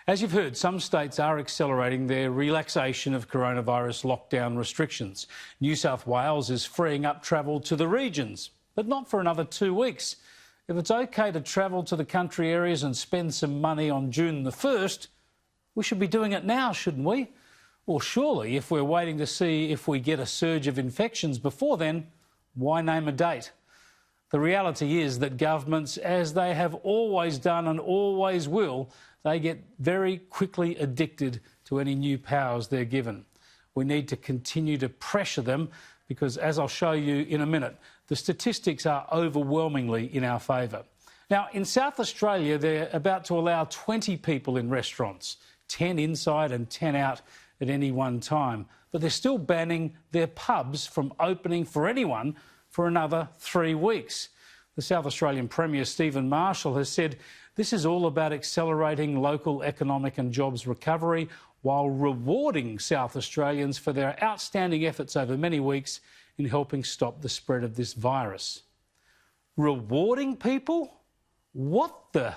As you've heard, some states are accelerating their relaxation of coronavirus lockdown restrictions. New South Wales is freeing up travel to the regions, but not for another 2 weeks. If it's okay to travel to the country areas and spend some money on June the 1st, we should be doing it now, shouldn't we? Or surely, if we're waiting to see if we get a surge of infections before then, why name a date? The reality is that governments, as they have always done and always will, they get very quickly addicted to any new powers they're given. We need to continue to pressure them because, as I'll show you in a minute, the statistics are overwhelmingly in our favour. Now, in South Australia, they're about to allow 20 people in restaurants, 10 inside and 10 out at any one time. But they're still banning their pubs from opening for anyone for another 3 weeks. The South Australian Premier, Stephen Marshall, has said this is all about accelerating local economic and jobs recovery while rewarding South Australians for their outstanding efforts over many weeks in helping stop the spread of this virus. Rewarding people? What the?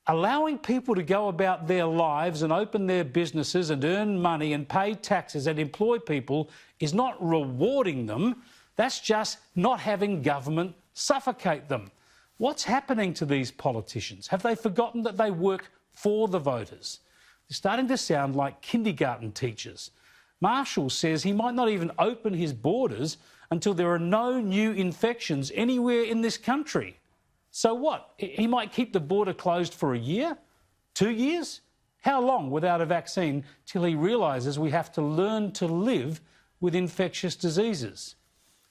Allowing people to go about their lives and open their businesses and earn money and pay taxes and employ people is not rewarding them. That's just not having government suffocate them. What's happening to these politicians? Have they forgotten that they work for the voters? They're starting to sound like kindergarten teachers. Marshall says he might not even open his borders until there are no new infections anywhere in this country. So what? He might keep the border closed for a year? 2 years? How long without a vaccine till he realises we have to learn to live with infectious diseases?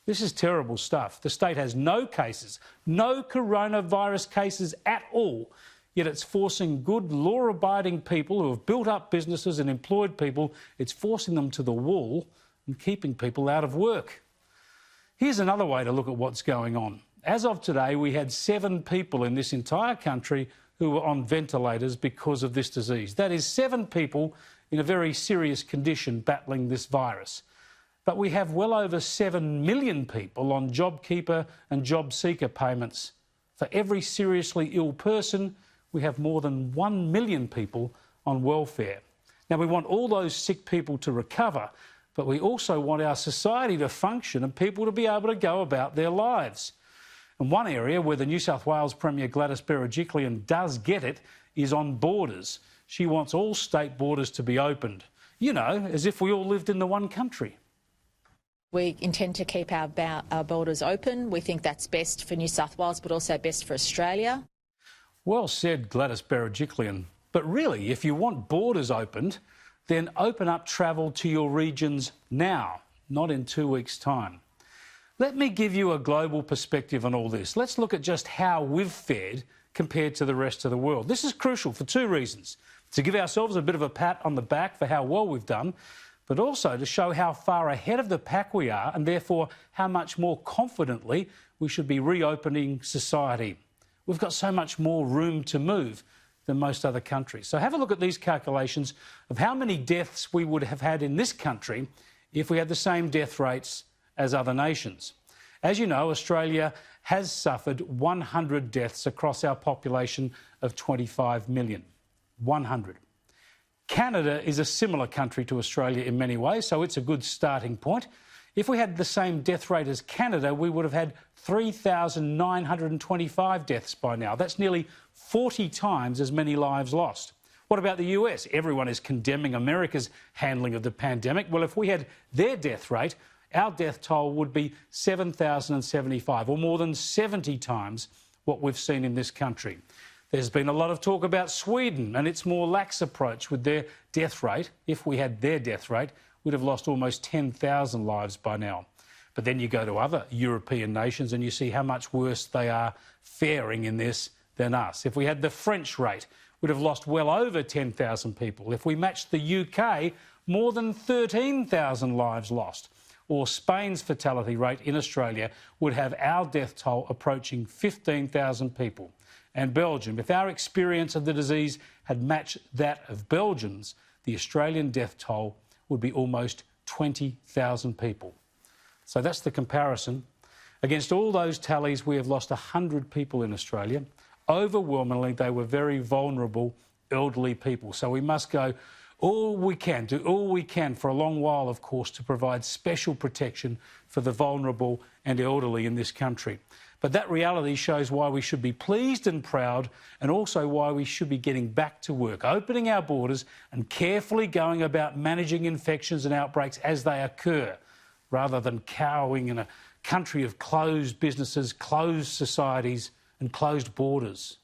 This is terrible stuff. The state has no cases, no coronavirus cases at all, yet it's forcing good, law-abiding people who have built up businesses and employed people, it's forcing them to the wall and keeping people out of work. Here's another way to look at what's going on. As of today, we had 7 people in this entire country who were on ventilators because of this disease. That is 7 people in a very serious condition battling this virus. But we have well over 7 million people on JobKeeper and JobSeeker payments. For every seriously ill person, we have more than 1 million people on welfare. Now, we want all those sick people to recover, but we also want our society to function and people to be able to go about their lives. And one area where the New South Wales Premier Gladys Berejiklian does get it is on borders. She wants all state borders to be opened. You know, as if we all lived in the one country. We intend to keep our borders open. We think that's best for New South Wales, but also best for Australia. Well said, Gladys Berejiklian. But really, if you want borders opened, then open up travel to your regions now, not in 2 weeks' time. Let me give you a global perspective on all this. Let's look at just how we've fared compared to the rest of the world. This is crucial for 2 reasons. To give ourselves a bit of a pat on the back for how well we've done, but also to show how far ahead of the pack we are and therefore how much more confidently we should be reopening society. We've got so much more room to move than most other countries. So have a look at these calculations of how many deaths we would have had in this country if we had the same death rates as other nations. As you know, Australia has suffered 100 deaths across our population of 25 million. 100. Canada is a similar country to Australia in many ways, so it's a good starting point. If we had the same death rate as Canada, we would have had 3,925 deaths by now. That's nearly 40 times as many lives lost. What about the US? Everyone is condemning America's handling of the pandemic. Well, if we had their death rate, our death toll would be 7,075, or more than 70 times what we've seen in this country. There's been a lot of talk about Sweden and its more lax approach with their death rate. If we had their death rate, we'd have lost almost 10,000 lives by now. But then you go to other European nations and you see how much worse they are faring in this than us. If we had the French rate, we'd have lost well over 10,000 people. If we matched the UK, more than 13,000 lives lost. Or Spain's fatality rate in Australia would have our death toll approaching 15,000 people. And Belgium, if our experience of the disease had matched that of Belgium's, the Australian death toll would be almost 20,000 people. So that's the comparison. Against all those tallies, we have lost 100 people in Australia. Overwhelmingly, they were very vulnerable elderly people. So we must go all we can, do all we can for a long while, of course, to provide special protection for the vulnerable and elderly in this country. But that reality shows why we should be pleased and proud, and also why we should be getting back to work, opening our borders and carefully going about managing infections and outbreaks as they occur, rather than cowering in a country of closed businesses, closed societies and closed borders.